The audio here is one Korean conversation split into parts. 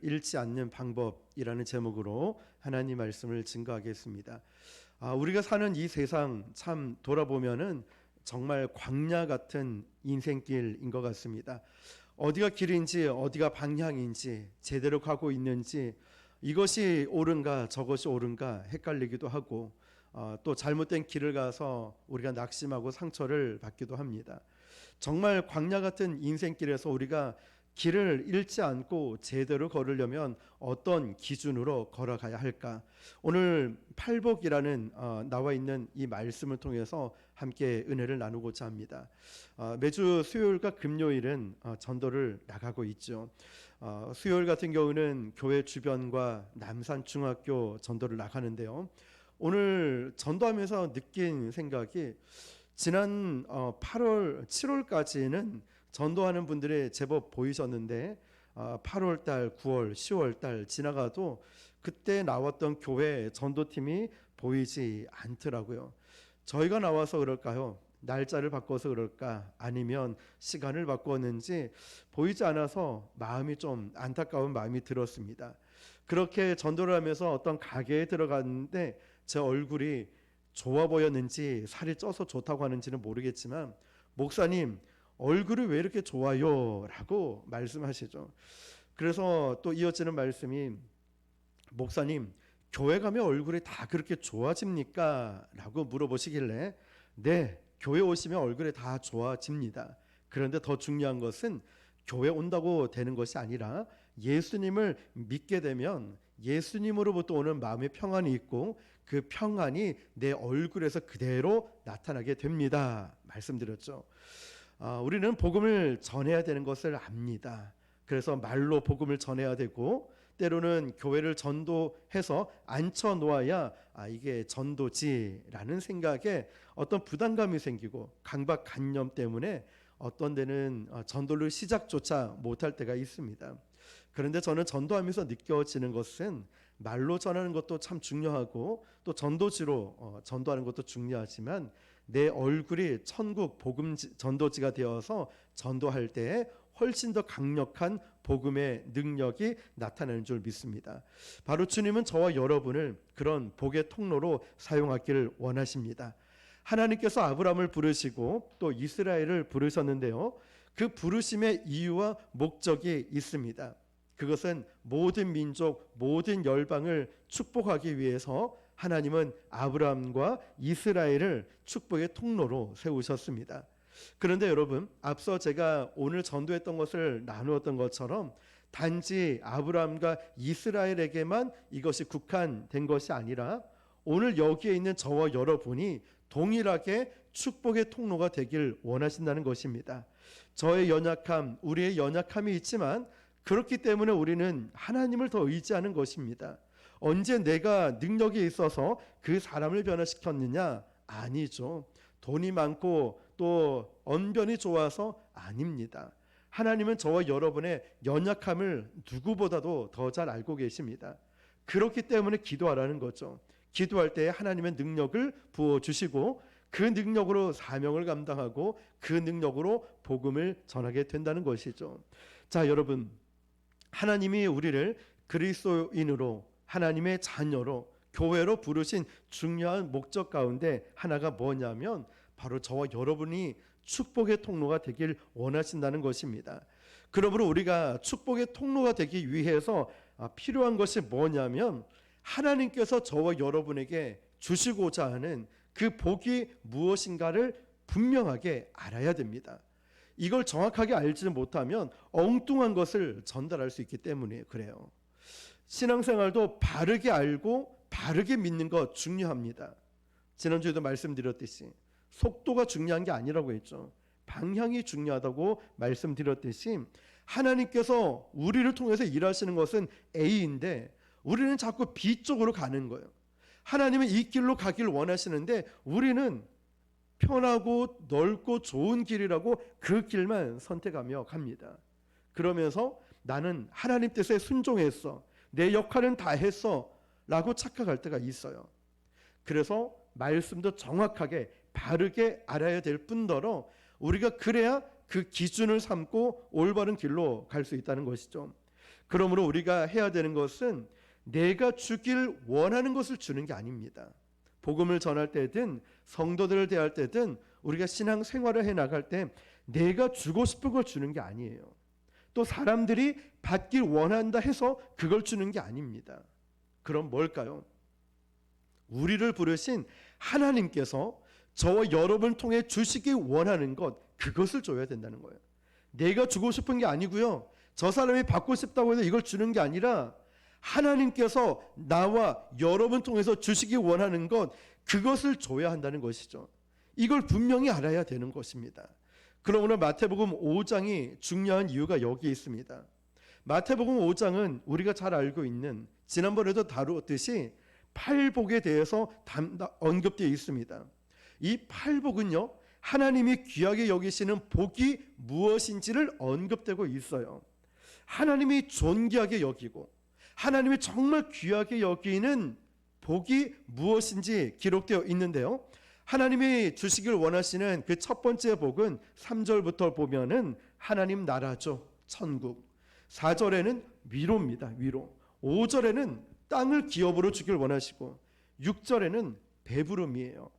잃지 않는 방법이라는 제목으로 하나님 말씀을 증거하겠습니다. 우리가 사는 이 세상 참 돌아보면은 정말 광야 같은 인생길인 것 같습니다. 어디가 길인지 어디가 방향인지 제대로 가고 있는지 이것이 옳은가 저것이 옳은가 헷갈리기도 하고 또 잘못된 길을 가서 우리가 낙심하고 상처를 받기도 합니다. 정말 광야 같은 인생길에서 우리가 길을 잃지 않고 제대로 걸으려면 어떤 기준으로 걸어가야 할까? 오늘 팔복이라는 나와 있는 이 말씀을 통해서 함께 은혜를 나누고자 합니다. 매주 수요일과 금요일은 전도를 나가고 있죠. 수요일 같은 경우는 교회 주변과 남산중학교 전도를 나가는데요. 오늘 전도하면서 느낀 생각이 지난 8월, 7월까지는 전도하는 분들이 제법 보이셨는데 8월 달, 9월, 10월 달 지나가도 그때 나왔던 교회 전도팀이 보이지 않더라고요. 저희가 나와서 그럴까요? 날짜를 바꿔서 그럴까? 아니면 시간을 바꿨는지 보이지 않아서 마음이 좀 안타까운 마음이 들었습니다. 그렇게 전도를 하면서 어떤 가게에 들어갔는데 제 얼굴이 좋아 보였는지 살이 쪄서 좋다고 하는지는 모르겠지만 목사님 얼굴이 왜 이렇게 좋아요? 라고 말씀하시죠. 그래서 또 이어지는 말씀이 목사님 교회 가면 얼굴이 다 그렇게 좋아집니까? 라고 물어보시길래 네, 교회 오시면 얼굴이 다 좋아집니다. 그런데 더 중요한 것은 교회 온다고 되는 것이 아니라 예수님을 믿게 되면 예수님으로부터 오는 마음의 평안이 있고 그 평안이 내 얼굴에서 그대로 나타나게 됩니다. 말씀드렸죠. 우리는 복음을 전해야 되는 것을 압니다. 그래서 말로 복음을 전해야 되고 때로는 교회를 전도해서 앉혀 놓아야 이게 전도지라는 생각에 어떤 부담감이 생기고 강박관념 때문에 어떤 데는 전도를 시작조차 못할 때가 있습니다. 그런데 저는 전도하면서 느껴지는 것은 말로 전하는 것도 참 중요하고 또 전도지로 전도하는 것도 중요하지만 내 얼굴이 천국 복음 전도지가 되어서 전도할 때에 훨씬 더 강력한 복음의 능력이 나타나는 줄 믿습니다. 바로 주님은 저와 여러분을 그런 복의 통로로 사용하기를 원하십니다. 하나님께서 아브라함을 부르시고 또 이스라엘을 부르셨는데요. 그 부르심의 이유와 목적이 있습니다. 그것은 모든 민족, 모든 열방을 축복하기 위해서 하나님은 아브라함과 이스라엘을 축복의 통로로 세우셨습니다. 그런데 여러분, 앞서 제가 오늘 전도했던 것을 나누었던 것처럼 단지 아브라함과 이스라엘에게만 이것이 국한된 것이 아니라 오늘 여기에 있는 저와 여러분이 동일하게 축복의 통로가 되길 원하신다는 것입니다. 저의 연약함, 우리의 연약함이 있지만 그렇기 때문에 우리는 하나님을 더 의지하는 것입니다. 언제 내가 능력이 있어서 그 사람을 변화시켰느냐? 아니죠. 돈이 많고 또 언변이 좋아서 아닙니다. 하나님은 저와 여러분의 연약함을 누구보다도 더 잘 알고 계십니다. 그렇기 때문에 기도하라는 거죠. 기도할 때 하나님의 능력을 부어주시고 그 능력으로 사명을 감당하고 그 능력으로 복음을 전하게 된다는 것이죠. 자, 여러분, 하나님이 우리를 그리스도인으로 하나님의 자녀로 교회로 부르신 중요한 목적 가운데 하나가 뭐냐면 바로 저와 여러분이 축복의 통로가 되길 원하신다는 것입니다. 그러므로 우리가 축복의 통로가 되기 위해서 필요한 것이 뭐냐면 하나님께서 저와 여러분에게 주시고자 하는 그 복이 무엇인가를 분명하게 알아야 됩니다. 이걸 정확하게 알지 못하면 엉뚱한 것을 전달할 수 있기 때문에 그래요. 신앙생활도 바르게 알고 바르게 믿는 것 중요합니다. 지난주에도 말씀드렸듯이 속도가 중요한 게 아니라고 했죠. 방향이 중요하다고 말씀드렸듯이 하나님께서 우리를 통해서 일하시는 것은 A인데 우리는 자꾸 B 쪽으로 가는 거예요. 하나님은 이 길로 가길 원하시는데 우리는 편하고 넓고 좋은 길이라고 그 길만 선택하며 갑니다. 그러면서 나는 하나님 뜻에 순종했어. 내 역할은 다 했어. 라고 착각할 때가 있어요. 그래서 말씀도 정확하게 바르게 알아야 될 뿐더러 우리가 그래야 그 기준을 삼고 올바른 길로 갈 수 있다는 것이죠. 그러므로 우리가 해야 되는 것은 내가 주길 원하는 것을 주는 게 아닙니다. 복음을 전할 때든 성도들을 대할 때든 우리가 신앙 생활을 해 나갈 때 내가 주고 싶은 걸 주는 게 아니에요. 또 사람들이 받길 원한다 해서 그걸 주는 게 아닙니다. 그럼 뭘까요? 우리를 부르신 하나님께서 저와 여러분을 통해 주시기 원하는 것, 그것을 줘야 된다는 거예요. 내가 주고 싶은 게 아니고요, 저 사람이 받고 싶다고 해서 이걸 주는 게 아니라 하나님께서 나와 여러분 통해서 주시기 원하는 것, 그것을 줘야 한다는 것이죠. 이걸 분명히 알아야 되는 것입니다. 그럼 오늘 마태복음 5장이 중요한 이유가 여기 있습니다. 마태복음 5장은 우리가 잘 알고 있는, 지난번에도 다루었듯이 팔복에 대해서 언급되어 있습니다. 이 팔복은요, 하나님이 귀하게 여기시는 복이 무엇인지를 언급되고 있어요. 하나님이 존귀하게 여기고 하나님이 정말 귀하게 여기는 복이 무엇인지 기록되어 있는데요, 하나님이 주시길 원하시는 그 첫 번째 복은 3절부터 보면은 하나님 나라죠. 천국. 4절에는 위로입니다. 위로. 5절에는 땅을 기업으로 주길 원하시고 6절에는 배부름이에요.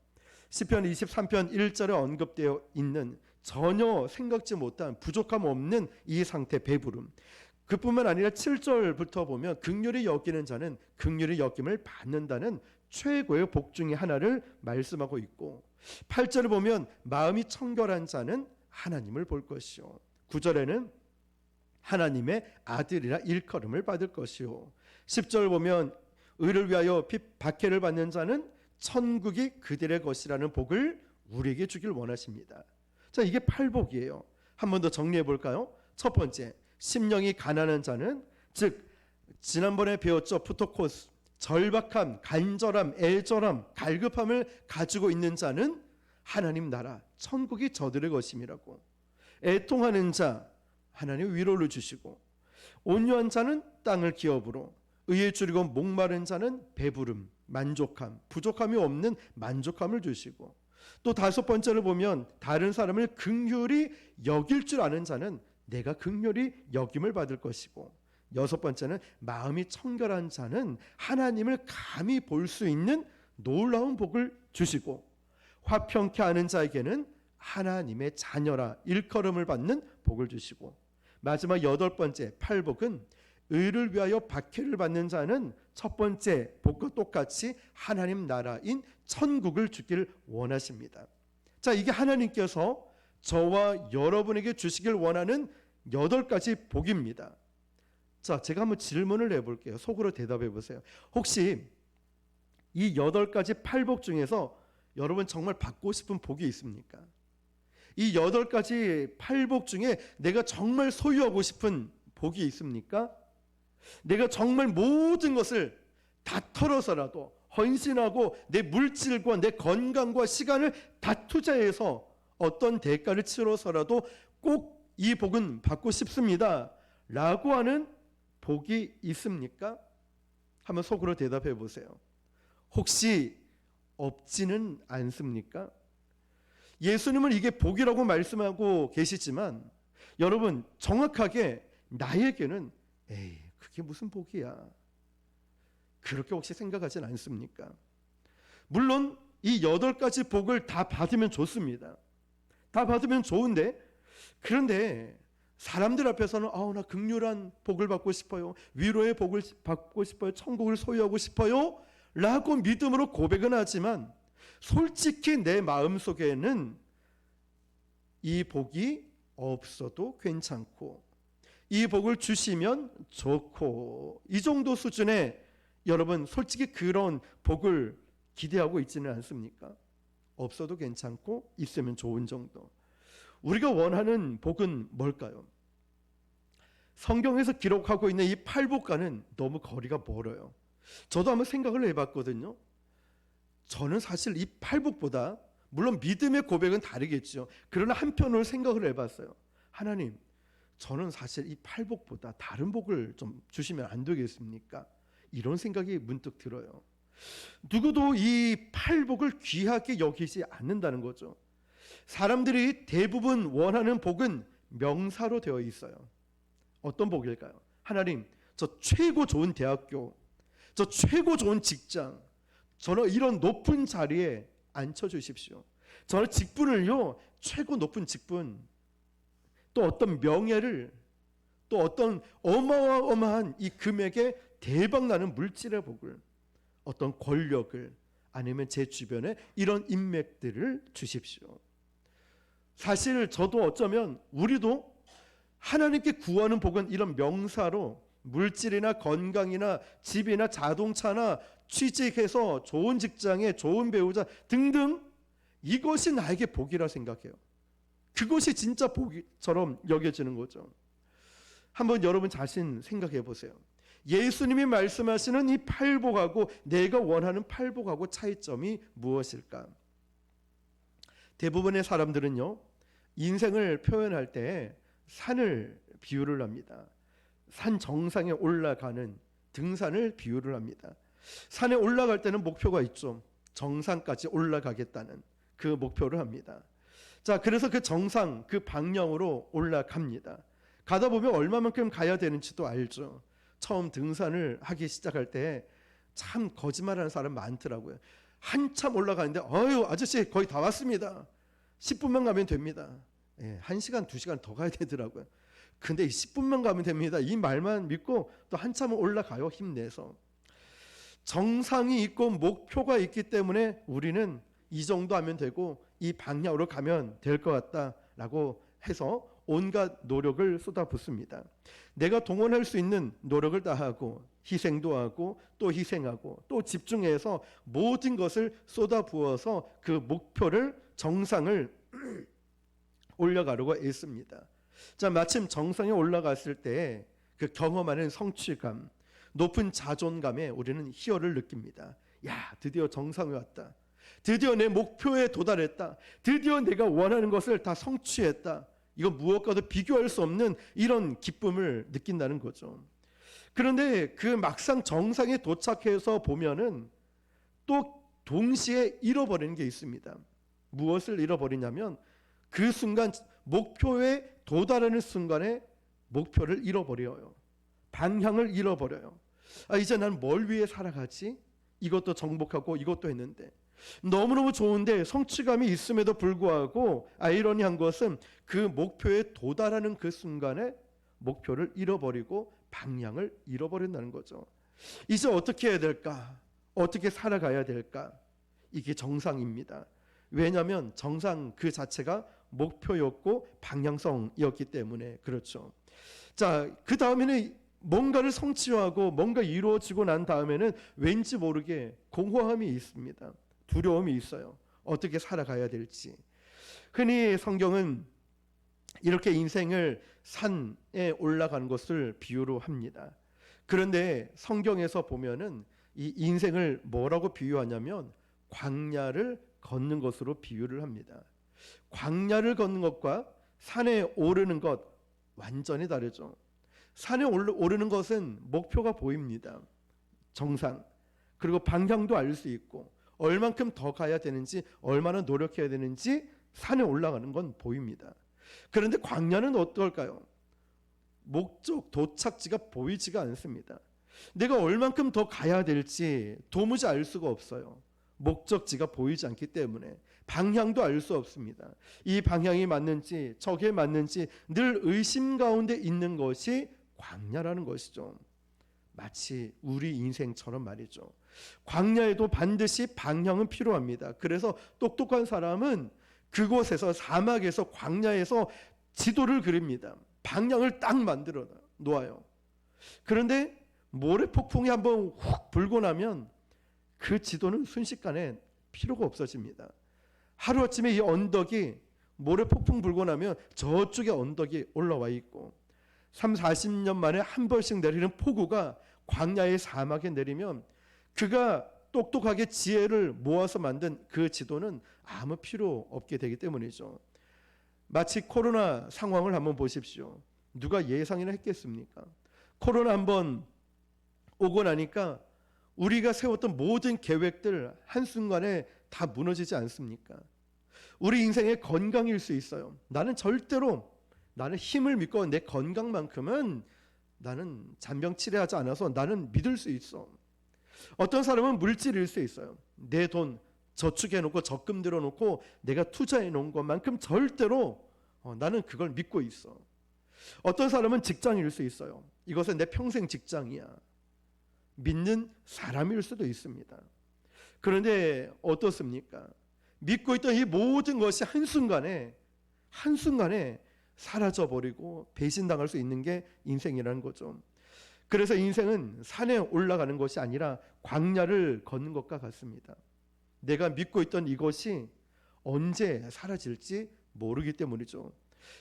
시편 23편 1절에 언급되어 있는 전혀 생각지 못한 부족함 없는 이 상태, 배부름. 그뿐만 아니라 7절부터 보면 긍휼히 여기는 자는 긍휼히 여김을 받는다는 최고의 복 중에 하나를 말씀하고 있고, 8절을 보면 마음이 청결한 자는 하나님을 볼 것이요, 9절에는 하나님의 아들이라 일컬음을 받을 것이요, 10절 보면 의를 위하여 박해를 받는 자는 천국이 그들의 것이라는 복을 우리에게 주길 원하십니다. 자, 이게 팔복이에요. 한 번 더 정리해 볼까요? 첫 번째, 심령이 가난한 자는, 즉 지난번에 배웠죠, 푸토코스, 절박함, 간절함, 애절함, 갈급함을 가지고 있는 자는 하나님 나라, 천국이 저들의 것임이라고. 애통하는 자, 하나님 위로를 주시고, 온유한 자는 땅을 기업으로, 의에 줄이고 목마른 자는 배부름, 만족함, 부족함이 없는 만족함을 주시고, 또 다섯 번째를 보면 다른 사람을 긍휼히 여길 줄 아는 자는 내가 긍휼히 여김을 받을 것이고, 여섯 번째는 마음이 청결한 자는 하나님을 감히 볼 수 있는 놀라운 복을 주시고, 화평케 하는 자에게는 하나님의 자녀라 일컬음을 받는 복을 주시고, 마지막 여덟 번째 팔복은 의를 위하여 박해를 받는 자는 첫 번째 복과 똑같이 하나님 나라인 천국을 주길 원하십니다. 자, 이게 하나님께서 저와 여러분에게 주시길 원하는 8가지 복입니다. 자, 제가 한번 질문을 해볼게요. 속으로 대답해 보세요. 혹시 이 8가지 팔복 중에서 여러분 정말 받고 싶은 복이 있습니까? 이 8가지 팔복 중에 내가 정말 소유하고 싶은 복이 있습니까? 내가 정말 모든 것을 다 털어서라도 헌신하고 내 물질과 내 건강과 시간을 다 투자해서 어떤 대가를 치러서라도 꼭 이 복은 받고 싶습니다 라고 하는 복이 있습니까? 한번 속으로 대답해 보세요. 혹시 없지는 않습니까? 예수님은 이게 복이라고 말씀하고 계시지만 여러분, 정확하게 나에게는 에이, 그게 무슨 복이야, 그렇게 혹시 생각하진 않습니까? 물론 이 8가지 복을 다 받으면 좋습니다. 다 받으면 좋은데, 그런데 사람들 앞에서는 나 긍휼한 복을 받고 싶어요, 위로의 복을 받고 싶어요, 천국을 소유하고 싶어요 라고 믿음으로 고백은 하지만 솔직히 내 마음속에는 이 복이 없어도 괜찮고, 이 복을 주시면 좋고, 이 정도 수준의, 여러분 솔직히 그런 복을 기대하고 있지는 않습니까? 없어도 괜찮고 있으면 좋은 정도. 우리가 원하는 복은 뭘까요? 성경에서 기록하고 있는 이 팔복과는 너무 거리가 멀어요. 저도 한번 생각을 해봤거든요. 저는 사실 이 팔복보다, 물론 믿음의 고백은 다르겠죠, 그러나 한편으로 생각을 해봤어요. 하나님, 저는 사실 이 팔복보다 다른 복을 좀 주시면 안 되겠습니까? 이런 생각이 문득 들어요. 누구도 이 팔복을 귀하게 여기지 않는다는 거죠. 사람들이 대부분 원하는 복은 명사로 되어 있어요. 어떤 복일까요? 하나님, 저 최고 좋은 대학교, 저 최고 좋은 직장, 저는 이런 높은 자리에 앉혀주십시오. 저는 직분을요, 최고 높은 직분, 또 어떤 명예를, 또 어떤 어마어마한 이 금액의 대박나는 물질의 복을, 어떤 권력을, 아니면 제 주변에 이런 인맥들을 주십시오. 사실 저도 어쩌면 우리도 하나님께 구하는 복은 이런 명사로 물질이나 건강이나 집이나 자동차나 취직해서 좋은 직장에 좋은 배우자 등등, 이것이 나에게 복이라 생각해요. 그것이 진짜 복처럼 여겨지는 거죠. 한번 여러분 자신 생각해 보세요. 예수님이 말씀하시는 이 팔복하고 내가 원하는 팔복하고 차이점이 무엇일까? 대부분의 사람들은요, 인생을 표현할 때 산을 비유를 합니다. 산 정상에 올라가는 등산을 비유를 합니다. 산에 올라갈 때는 목표가 있죠. 정상까지 올라가겠다는 그 목표를 합니다. 자, 그래서 그 정상, 그 방향으로 올라갑니다. 가다 보면 얼마만큼 가야 되는지도 알죠. 처음 등산을 하기 시작할 때 참 거짓말하는 사람 많더라고요. 한참 올라가는데 어유 아저씨 거의 다 왔습니다. 10분만 가면 됩니다. 1시간 2시간 더 가야 되더라고요. 근데 10분만 가면 됩니다. 이 말만 믿고 또 한참은 올라가요. 힘내서. 정상이 있고 목표가 있기 때문에 우리는 이 정도 하면 되고 이 방향으로 가면 될 것 같다라고 해서 온갖 노력을 쏟아붓습니다. 내가 동원할 수 있는 노력을 다하고 희생도 하고 또 희생하고 또 집중해서 모든 것을 쏟아부어서 그 목표를, 정상을 올라가려고 애씁니다. 자, 마침 정상에 올라갔을 때 그 경험하는 성취감, 높은 자존감에 우리는 희열을 느낍니다. 야, 드디어 정상에 왔다. 드디어 내 목표에 도달했다. 드디어 내가 원하는 것을 다 성취했다. 이거 무엇과도 비교할 수 없는 이런 기쁨을 느낀다는 거죠. 그런데 그 막상 정상에 도착해서 보면은 또 동시에 잃어버리는 게 있습니다. 무엇을 잃어버리냐면 그 순간, 목표에 도달하는 순간에 목표를 잃어버려요. 방향을 잃어버려요. 이제 난 뭘 위해 살아가지? 이것도 정복하고 이것도 했는데 너무너무 좋은데 성취감이 있음에도 불구하고 아이러니한 것은 그 목표에 도달하는 그 순간에 목표를 잃어버리고 방향을 잃어버린다는 거죠. 이제 어떻게 해야 될까? 어떻게 살아가야 될까? 이게 정상입니다. 왜냐하면 정상 그 자체가 목표였고 방향성이었기 때문에 그렇죠. 자, 그 다음에는 뭔가를 성취하고 뭔가 이루어지고 난 다음에는 왠지 모르게 공허함이 있습니다. 두려움이 있어요. 어떻게 살아가야 될지. 흔히 성경은 이렇게 인생을 산에 올라가는 것을 비유로 합니다. 그런데 성경에서 보면은 이 인생을 뭐라고 비유하냐면 광야를 걷는 것으로 비유를 합니다. 광야를 걷는 것과 산에 오르는 것 완전히 다르죠. 산에 오르는 것은 목표가 보입니다. 정상. 그리고 방향도 알 수 있고 얼만큼 더 가야 되는지, 얼마나 노력해야 되는지 산에 올라가는 건 보입니다. 그런데 광야는 어떨까요? 목적, 도착지가 보이지가 않습니다. 내가 얼만큼 더 가야 될지 도무지 알 수가 없어요. 목적지가 보이지 않기 때문에 방향도 알 수 없습니다. 이 방향이 맞는지 저게 맞는지 늘 의심 가운데 있는 것이 광야라는 것이죠. 마치 우리 인생처럼 말이죠. 광야에도 반드시 방향은 필요합니다. 그래서 똑똑한 사람은 그곳에서, 사막에서, 광야에서 지도를 그립니다. 방향을 딱 만들어 놓아요. 그런데 모래폭풍이 한번 훅 불고 나면 그 지도는 순식간에 필요가 없어집니다. 하루아침에 이 언덕이 모래폭풍 불고 나면 저쪽에 언덕이 올라와 있고 30-40년 만에 한 번씩 내리는 폭우가 광야의 사막에 내리면 그가 똑똑하게 지혜를 모아서 만든 그 지도는 아무 필요 없게 되기 때문이죠. 마치 코로나 상황을 한번 보십시오. 누가 예상이나 했겠습니까? 코로나 한번 오고 나니까 우리가 세웠던 모든 계획들 한순간에 다 무너지지 않습니까? 우리 인생의 건강일 수 있어요. 나는 힘을 믿고 내 건강만큼은 나는 잔병치레하지 않아서 나는 믿을 수 있어. 어떤 사람은 물질일 수 있어요. 내 돈 저축해 놓고 적금 들어 놓고 내가 투자해 놓은 것만큼 절대로 나는 그걸 믿고 있어. 어떤 사람은 직장일 수 있어요. 이것은 내 평생 직장이야. 믿는 사람일 수도 있습니다. 그런데 어떻습니까? 믿고 있던 이 모든 것이 한순간에 사라져버리고 배신당할 수 있는 게 인생이라는 거죠. 그래서 인생은 산에 올라가는 것이 아니라 광야를 걷는 것과 같습니다. 내가 믿고 있던 이것이 언제 사라질지 모르기 때문이죠.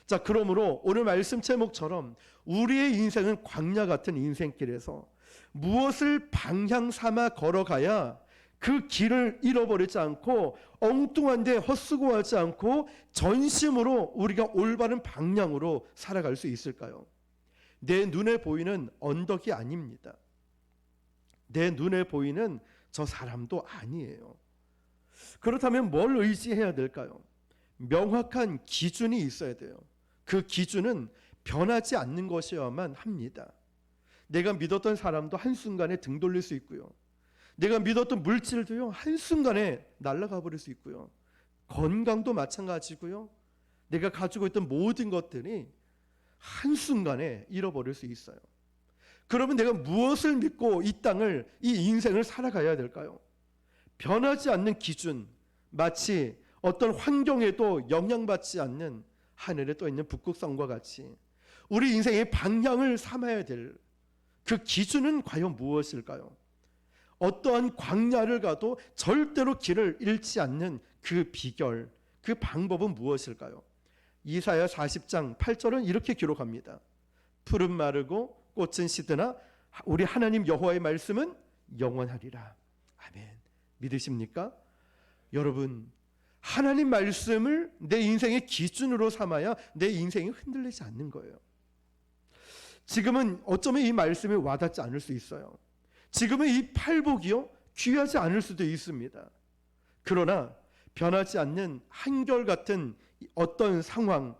자, 그러므로 오늘 말씀 제목처럼 우리의 인생은 광야 같은 인생길에서 무엇을 방향 삼아 걸어가야 그 길을 잃어버리지 않고 엉뚱한데 헛수고하지 않고 전심으로 우리가 올바른 방향으로 살아갈 수 있을까요? 내 눈에 보이는 언덕이 아닙니다. 내 눈에 보이는 저 사람도 아니에요. 그렇다면 뭘 의지해야 될까요? 명확한 기준이 있어야 돼요. 그 기준은 변하지 않는 것이어야만 합니다. 내가 믿었던 사람도 한순간에 등 돌릴 수 있고요. 내가 믿었던 물질도요, 한순간에 날아가 버릴 수 있고요. 건강도 마찬가지고요. 내가 가지고 있던 모든 것들이 한순간에 잃어버릴 수 있어요. 그러면 내가 무엇을 믿고 이 땅을, 이 인생을 살아가야 될까요? 변하지 않는 기준, 마치 어떤 환경에도 영향받지 않는 하늘에 떠 있는 북극성과 같이 우리 인생의 방향을 삼아야 될 그 기준은 과연 무엇일까요? 어떠한 광야를 가도 절대로 길을 잃지 않는 그 비결, 그 방법은 무엇일까요? 이사야 40장 8절은 이렇게 기록합니다. 풀은 마르고 꽃은 시드나 우리 하나님 여호와의 말씀은 영원하리라. 아멘. 믿으십니까? 여러분, 하나님 말씀을 내 인생의 기준으로 삼아야 내 인생이 흔들리지 않는 거예요. 지금은 어쩌면 이 말씀이 와닿지 않을 수 있어요. 지금은 이 팔복이요, 귀하지 않을 수도 있습니다. 그러나 변하지 않는 한결같은 어떤 상황,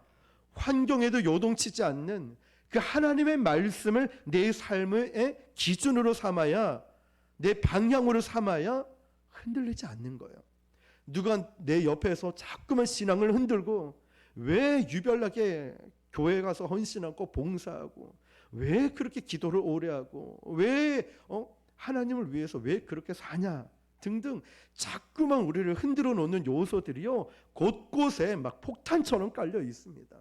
환경에도 요동치지 않는 그 하나님의 말씀을 내 삶의 기준으로 삼아야, 내 방향으로 삼아야 흔들리지 않는 거예요. 누가 내 옆에서 자꾸만 신앙을 흔들고 왜 유별나게 교회 가서 헌신하고 봉사하고 왜 그렇게 기도를 오래 하고 왜 하나님을 위해서 왜 그렇게 사냐 등등 자꾸만 우리를 흔들어 놓는 요소들이요, 곳곳에 막 폭탄처럼 깔려 있습니다.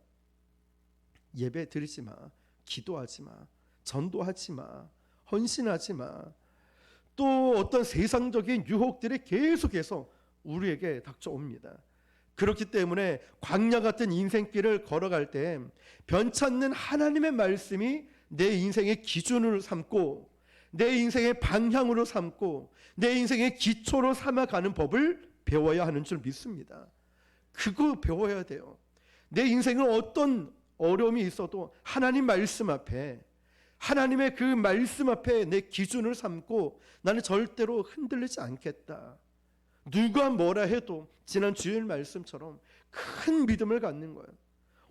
예배 드리지 마, 기도하지 마, 전도하지 마, 헌신하지 마. 또 어떤 세상적인 유혹들이 계속해서 우리에게 닥쳐옵니다. 그렇기 때문에 광야 같은 인생길을 걸어갈 때 변찮는 하나님의 말씀이 내 인생의 기준으로 삼고 내 인생의 방향으로 삼고 내 인생의 기초로 삼아가는 법을 배워야 하는 줄 믿습니다. 그거 배워야 돼요. 내 인생은 어떤 어려움이 있어도 하나님 말씀 앞에, 하나님의 그 말씀 앞에 내 기준을 삼고 나는 절대로 흔들리지 않겠다. 누가 뭐라 해도 지난 주일 말씀처럼 큰 믿음을 갖는 거예요.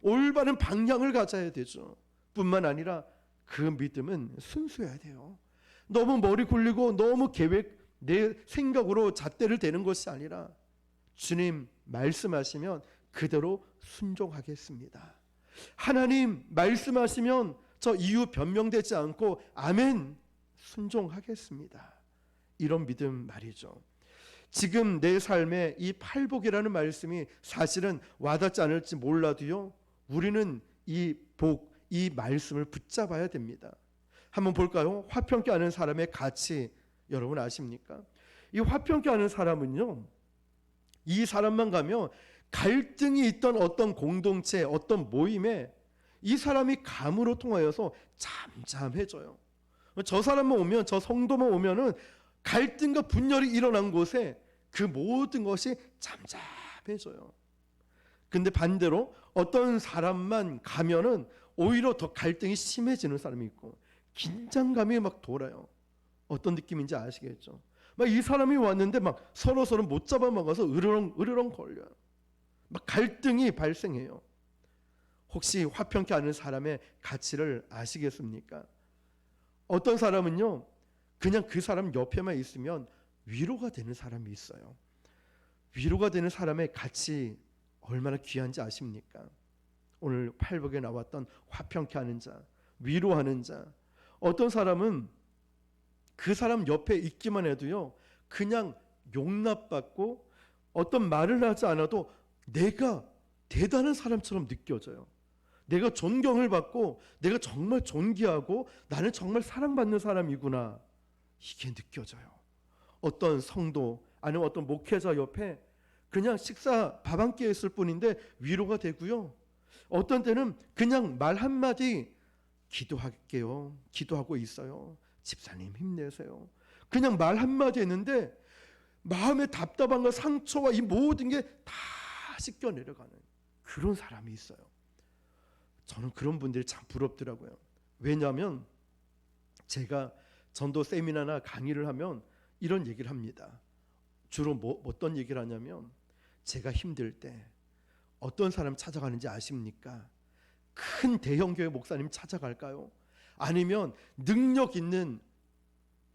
올바른 방향을 가져야 되죠. 뿐만 아니라 그 믿음은 순수해야 돼요. 너무 머리 굴리고 너무 내 생각으로 잣대를 대는 것이 아니라 주님 말씀하시면 그대로 순종하겠습니다. 하나님 말씀하시면 저 이유 변명되지 않고 아멘 순종하겠습니다. 이런 믿음 말이죠. 지금 내 삶에 이 팔복이라는 말씀이 사실은 와닿지 않을지 몰라도요, 우리는 이 복, 이 말씀을 붙잡아야 됩니다. 한번 볼까요? 화평케 하는 사람의 가치 여러분 아십니까? 이 화평케 하는 사람은요, 이 사람만 가면 갈등이 있던 어떤 공동체, 어떤 모임에 이 사람이 감으로 통하여서 잠잠해져요. 저 사람만 오면, 저 성도만 오면은 갈등과 분열이 일어난 곳에 그 모든 것이 잠잠해져요. 근데 반대로 어떤 사람만 가면은 오히려 더 갈등이 심해지는 사람이 있고 긴장감이 막 돌아요. 어떤 느낌인지 아시겠죠? 막 이 사람이 왔는데 막 서로 못 잡아먹어서 으르렁 걸려요. 막 갈등이 발생해요. 혹시 화평케 하는 사람의 가치를 아시겠습니까? 어떤 사람은요, 그냥 그 사람 옆에만 있으면 위로가 되는 사람이 있어요. 위로가 되는 사람의 가치 얼마나 귀한지 아십니까? 오늘 팔복에 나왔던 화평케 하는 자, 위로하는 자. 어떤 사람은 그 사람 옆에 있기만 해도요, 그냥 용납받고 어떤 말을 하지 않아도 내가 대단한 사람처럼 느껴져요. 내가 존경을 받고 내가 정말 존귀하고 나는 정말 사랑받는 사람이구나, 이게 느껴져요. 어떤 성도 아니면 어떤 목회자 옆에 그냥 식사 밥 한 끼 했을 뿐인데 위로가 되고요. 어떤 때는 그냥 말 한마디 기도할게요, 기도하고 있어요, 집사님 힘내세요, 그냥 말 한마디 했는데 마음의 답답함과 상처와 이 모든 게 다 씻겨 내려가는 그런 사람이 있어요. 저는 그런 분들이 참 부럽더라고요. 왜냐하면 제가 전도 세미나나 강의를 하면 이런 얘기를 합니다. 주로 어떤 얘기를 하냐면, 제가 힘들 때 어떤 사람 찾아가는지 아십니까? 큰 대형교회 목사님 찾아갈까요? 아니면 능력 있는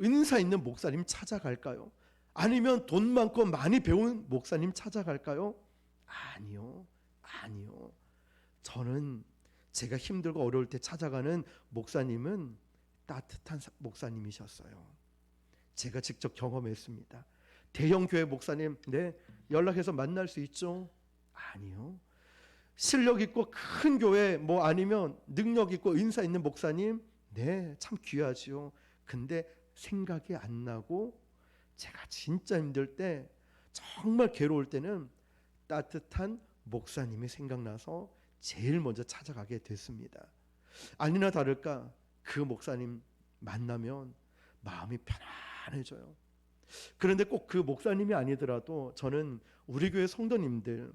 은사 있는 목사님 찾아갈까요? 아니면 돈 많고 많이 배운 목사님 찾아갈까요? 아니요. 저는 제가 힘들고 어려울 때 찾아가는 목사님은 따뜻한 목사님이셨어요. 제가 직접 경험했습니다. 대형 교회 목사님, 네, 연락해서 만날 수 있죠? 아니요. 실력 있고 큰 교회 아니면 능력 있고 은사 있는 목사님, 네, 참 귀하지요. 근데 생각이 안 나고 제가 진짜 힘들 때, 정말 괴로울 때는 따뜻한 목사님이 생각나서 제일 먼저 찾아가게 됐습니다. 아니나 다를까 그 목사님 만나면 마음이 편안해져요. 그런데 꼭 그 목사님이 아니더라도 저는 우리 교회 성도님들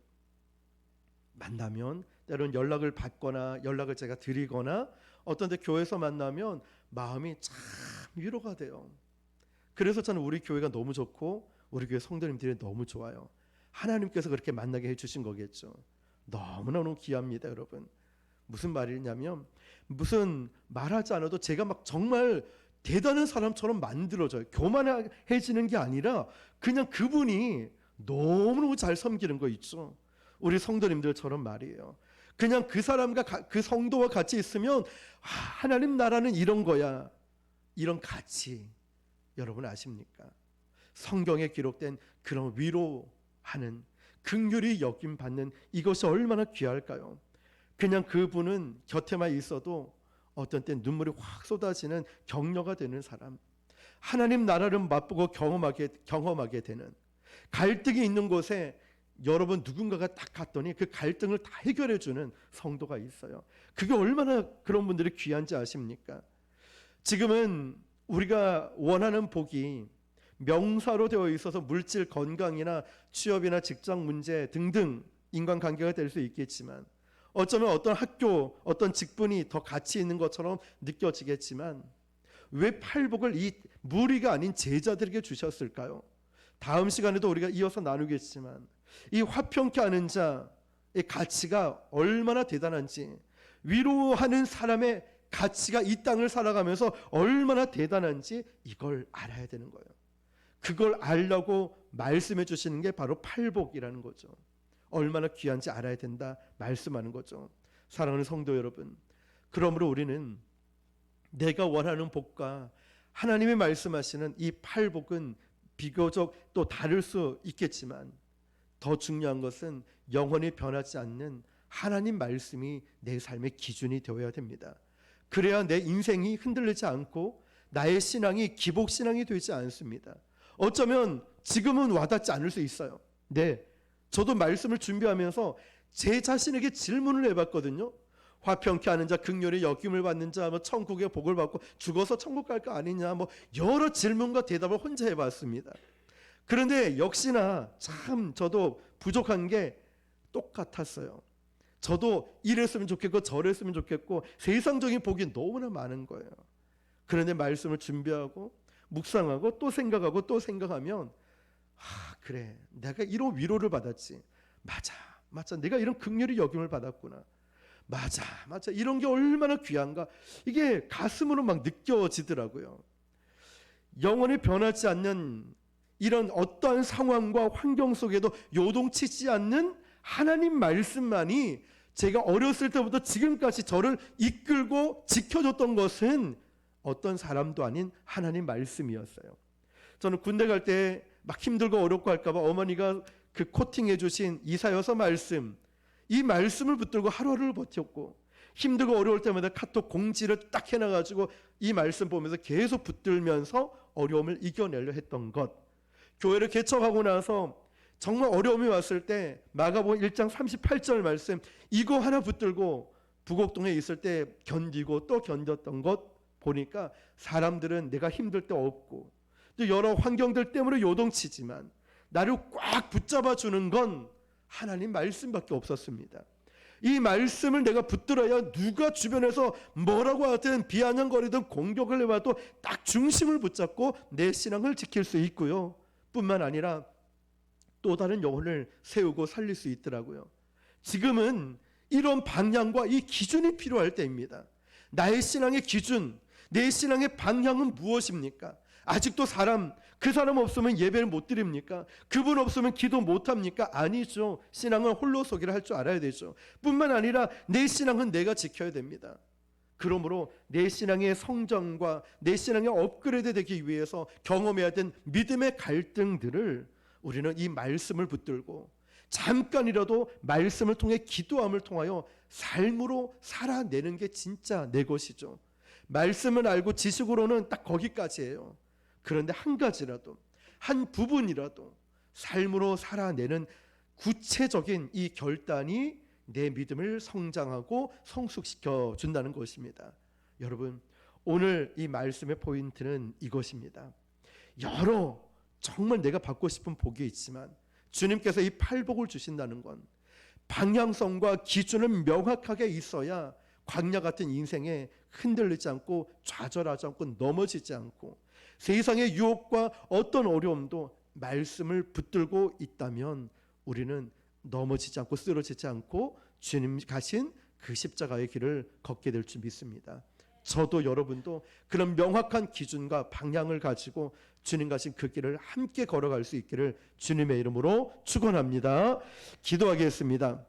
만나면 때로는 연락을 받거나 연락을 제가 드리거나 어떤 데 교회에서 만나면 마음이 참 위로가 돼요. 그래서 저는 우리 교회가 너무 좋고 우리 교회 성도님들이 너무 좋아요. 하나님께서 그렇게 만나게 해주신 거겠죠. 너무너무 귀합니다, 여러분. 무슨 말이냐면, 무슨 말하지 않아도 제가 막 정말 대단한 사람처럼 만들어져요. 교만해지는 게 아니라 그냥 그분이 너무너무 잘 섬기는 거 있죠. 우리 성도님들처럼 말이에요. 그냥 그 사람과 그 성도와 같이 있으면 하나님 나라는 이런 거야, 이런 가치 여러분 아십니까? 성경에 기록된 그런 위로하는 긍휼히 여김 받는 이것이 얼마나 귀할까요? 그냥 그분은 곁에만 있어도 어떤 때 눈물이 확 쏟아지는 격려가 되는 사람, 하나님 나라를 맛보고 경험하게 되는, 갈등이 있는 곳에 여러분 누군가가 딱 갔더니 그 갈등을 다 해결해 주는 성도가 있어요. 그게 얼마나 그런 분들이 귀한지 아십니까? 지금은 우리가 원하는 복이 명사로 되어 있어서 물질 건강이나 취업이나 직장 문제 등등 인간관계가 될 수 있겠지만, 어쩌면 어떤 학교, 어떤 직분이 더 가치 있는 것처럼 느껴지겠지만, 왜 팔복을 이 무리가 아닌 제자들에게 주셨을까요? 다음 시간에도 우리가 이어서 나누겠지만, 이 화평케 하는 자의 가치가 얼마나 대단한지, 위로하는 사람의 가치가 이 땅을 살아가면서 얼마나 대단한지 이걸 알아야 되는 거예요. 그걸 알려고 말씀해 주시는 게 바로 팔복이라는 거죠. 얼마나 귀한지 알아야 된다 말씀하는 거죠. 사랑하는 성도 여러분, 그러므로 우리는 내가 원하는 복과 하나님이 말씀하시는 이 팔복은 비교적 또 다를 수 있겠지만, 더 중요한 것은 영원히 변하지 않는 하나님 말씀이 내 삶의 기준이 되어야 됩니다. 그래야 내 인생이 흔들리지 않고 나의 신앙이 기복신앙이 되지 않습니다. 어쩌면 지금은 와닿지 않을 수 있어요. 네, 저도 말씀을 준비하면서 제 자신에게 질문을 해봤거든요. 화평케 하는 자, 긍휼히 여김을 받는 자, 천국의 복을 받고 죽어서 천국 갈 거 아니냐, 여러 질문과 대답을 혼자 해봤습니다. 그런데 역시나 참 저도 부족한 게 똑같았어요. 저도 이랬으면 좋겠고 저랬으면 좋겠고 세상적인 복이 너무나 많은 거예요. 그런데 말씀을 준비하고 묵상하고 또 생각하고 또 생각하면, 그래, 내가 이런 위로를 받았지, 맞아 내가 이런 긍휼히 여김을 받았구나, 맞아, 맞아. 이런 게 얼마나 귀한가. 이게 가슴으로 막 느껴지더라고요. 영원히 변하지 않는 이런 어떠한 상황과 환경 속에도 요동치지 않는 하나님 말씀만이 제가 어렸을 때부터 지금까지 저를 이끌고 지켜줬던 것은 어떤 사람도 아닌 하나님 말씀이었어요. 저는 군대 갈 때 막 힘들고 어렵고 할까봐 어머니가 그 코팅해 주신 이사여서 말씀, 이 말씀을 붙들고 하루를 버텼고, 힘들고 어려울 때마다 카톡 공지를 딱 해놔가지고 이 말씀 보면서 계속 붙들면서 어려움을 이겨내려 했던 것. 교회를 개척하고 나서 정말 어려움이 왔을 때 마가복음 1장 38절 말씀, 이거 하나 붙들고 부곡동에 있을 때 견디고 또 견뎠던 것 보니까, 사람들은 내가 힘들 때 없고 또 여러 환경들 때문에 요동치지만 나를 꽉 붙잡아 주는 건 하나님 말씀밖에 없었습니다. 이 말씀을 내가 붙들어야 누가 주변에서 뭐라고 하든 비아냥거리든 공격을 해와도 딱 중심을 붙잡고 내 신앙을 지킬 수 있고요. 뿐만 아니라 또 다른 영혼을 세우고 살릴 수 있더라고요. 지금은 이런 방향과 이 기준이 필요할 때입니다. 나의 신앙의 기준, 내 신앙의 방향은 무엇입니까? 아직도 그 사람 없으면 예배를 못 드립니까? 그분 없으면 기도 못 합니까? 아니죠. 신앙은 홀로서기를 할 줄 알아야 되죠. 뿐만 아니라 내 신앙은 내가 지켜야 됩니다. 그러므로 내 신앙의 성장과 내 신앙의 업그레이드 되기 위해서 경험해야 된 믿음의 갈등들을 우리는 이 말씀을 붙들고 잠깐이라도 말씀을 통해 기도함을 통하여 삶으로 살아내는 게 진짜 내 것이죠. 말씀을 알고 지식으로는 딱 거기까지예요. 그런데 한 가지라도, 한 부분이라도 삶으로 살아내는 구체적인 이 결단이 내 믿음을 성장하고 성숙시켜 준다는 것입니다. 여러분, 오늘 이 말씀의 포인트는 이것입니다. 정말 내가 받고 싶은 복이 있지만 주님께서 이 팔복을 주신다는 건 방향성과 기준을 명확하게 있어야 광야 같은 인생에 흔들리지 않고 좌절하지 않고 넘어지지 않고 세상의 유혹과 어떤 어려움도 말씀을 붙들고 있다면 우리는 넘어지지 않고 쓰러지지 않고 주님 가신 그 십자가의 길을 걷게 될 줄 믿습니다. 저도 여러분도 그런 명확한 기준과 방향을 가지고 주님 가신 그 길을 함께 걸어갈 수 있기를 주님의 이름으로 축원합니다. 기도하겠습니다.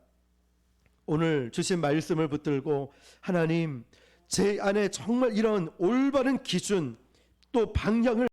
오늘 주신 말씀을 붙들고 하나님, 제 안에 정말 이런 올바른 기준 또 방향을